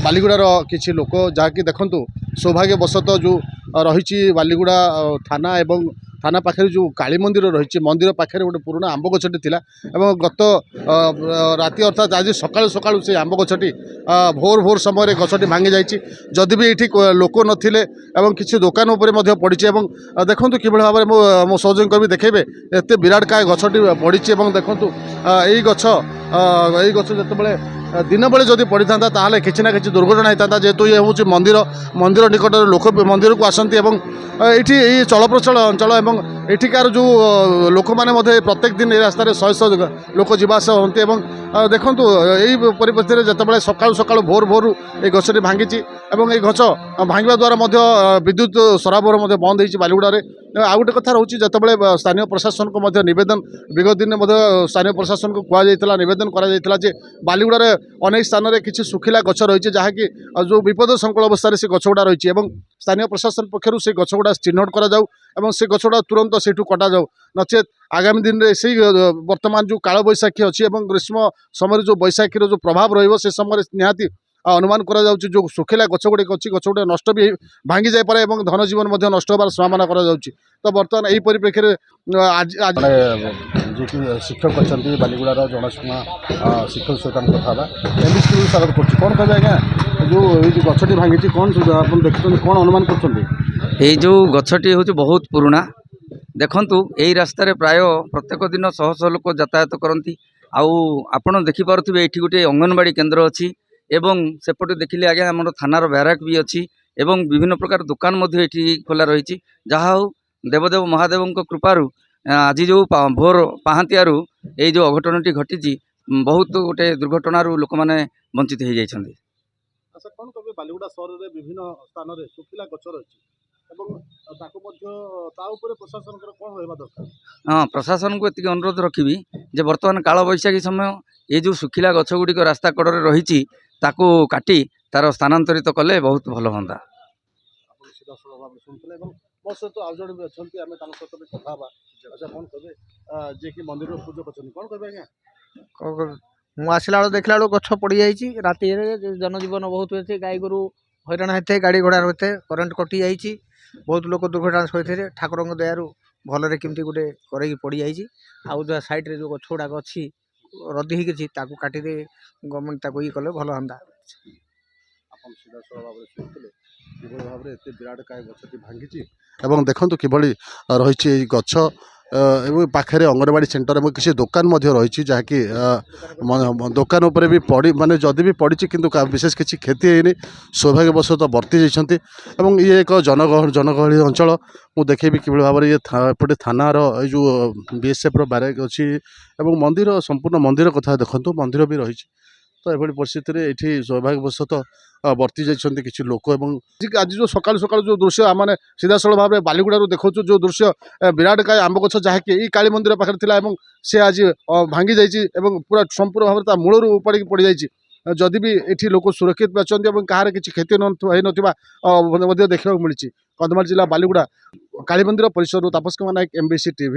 बालीगुड़ार किसी लोक जहाँकि देखु सौभाग्यवशतः जो रही बालीगुड़ा थाना एवं थाना पाखे जो काली मंदिर रही मंदिर पाखे गोटे पुराना आंब गछटी थिला एवं गत राति अर्थात आज सकाळु सकाळु से आंब गछटी भोर भोर समय गछटी भांगी जाइए जदि भी ये लोक नथिले एवं किसी दुकान उपरे मध्य पड़ी एवं देखु कि भाव में मो सहयोगी भी देखेबे एत विराट काय गछटी पड़ी देखु यही गछ जो दिन बेले जदि पड़ी था ताले किसी ना कि दुर्घटना होता जेहेतु ये हूँ मंदिर मंदिर निकट लोक मंदिर को आसती ये चलप्रचल अंचल एवं एठिकार जो लोक मैंने प्रत्येक दिन रास्तार शहे शहे लोक जावास होती देखु यही परिप्रेक्षी जिते सकाळु सकाळु भोर भोर ये गछटी भांगी ये गछ भांगा द्वारा विद्युत सराबर बंद हो बालीगुड़े आ गए कथा रोचे जिते स्थानीय प्रशासन को नवेदन विगत दिन स्थानीय प्रशासन को कहुला नवेदन कर बालीगुड़े अनेक स्थान में किसी सुखिला गछ रही जहाँकि जो विपद संकुल अवस्था से गछगुड़ा रही स्थानीय प्रशासन पक्षर से गछगुड़ा चिन्हट कर से गछगुड़ा तुरंत से कटा जाऊ नचेत आगामी दिन में से वर्तमान जो काल बैशाखी अच्छी ग्रीष्म समय जो बैशाखीर जो प्रभाव रही समय निहाती अनुमान करा जाउछि जो सुखिला गछ गुड़े अच्छी गछ गुड़े नष्ट भी भांगी जाए पारे और धन जीवन नष्ट होबार संभावना करा जाउछि। तो बर्तमान यही परिप्रेक्षी आज जी शिक्षक अच्छा बालीगुड़ार जनाशुना शिक्षक सहित कथा स्वागत कर कौन कहे आज्ञा जो ये गछटी भांगी कौन आप देखते कौन अनुमान कर जो गछटी हूँ बहुत पुराना देखंतु यही रास्तार प्राय प्रत्येक दिन शह शह लोक यातायात करती आपण देखिपे ये गोटे अंगनवाड़ी केन्द्र अच्छी एवं सेपटे देखिले आगे आम थानार बैराक भी अच्छी एवं विभिन्न प्रकार दुकान ये खोला रही जहाँ हूँ देवदेव महादेव कृपारू आज जो भोर पहांतियारू ये जो अघटनटी घटी बहुत गोटे दुर्घटनारू लोक मैंने वंचित हो जाती। अच्छा कौन कहे बालीगुड़ा सहर में विभिन्न स्थान में सुखिला गछ रही हाँ प्रशासन को ये अनुरोध रखी जे बर्तमान काल बैशाखी समय ये जो सुखिला गछ गुड़िक रास्ता कड़े रही ताकू काटी तार स्थानांतरित कले बहुत भल हाँ। मुसला देखला गछ पड़ जाइए राति जनजीवन बहुत अच्छे गाई गोरु हैरान होते गाड़ी घोड़ा होते करेन्ट कटि जाइए बहुत लोग दुर्घटना सहित ठाकुर दयारू भलरे केमती गोटे कर पड़ जाइए आउ जो साइड जो गछ गुड़ाक अच्छी रद्दी हो काटी गवर्नमेंट ये कले भल हाँ। विराट काय गछटी भांगी देखु कि रही गछ पाखे अंगनवाड़ी सेंटर में किसी दुकान रही जहाँकि दुकान उपर भी पड़ी माने जदि भी पड़ी किंतु विशेष किसी क्षति है सौभाग्यवशतः बर्ती जाती ये एक जनगहली अंचल मुझे देखेबी कि भाव में ये एपटे थानार जो बीएसएफ बैराक अच्छी मंदिर संपूर्ण मंदिर कथा देखो मंदिर भी रही तो ये परिस्थिति में ये सौभाग्यवशतः बर्ती जाती किसी लोक आज जो सकाल सकाल जो दृश्य आम सीधासल भाव में बालीगुड़ारू देखो जो दृश्य विराट काय आंब गछ जहाँकि यही काली मंदिर पाखे सी आज भांगी जाइए पूरा संपूर्ण भाव में मूलर उपाड़ी पड़ जाइए जदि भी ये लोक सुरक्षित अच्छा कहार किसी क्षति ना देखा मिली कंधमाल जिला बालीगुड़ा काली मंदिर परिसर तापस कुमार नायक MBC TV।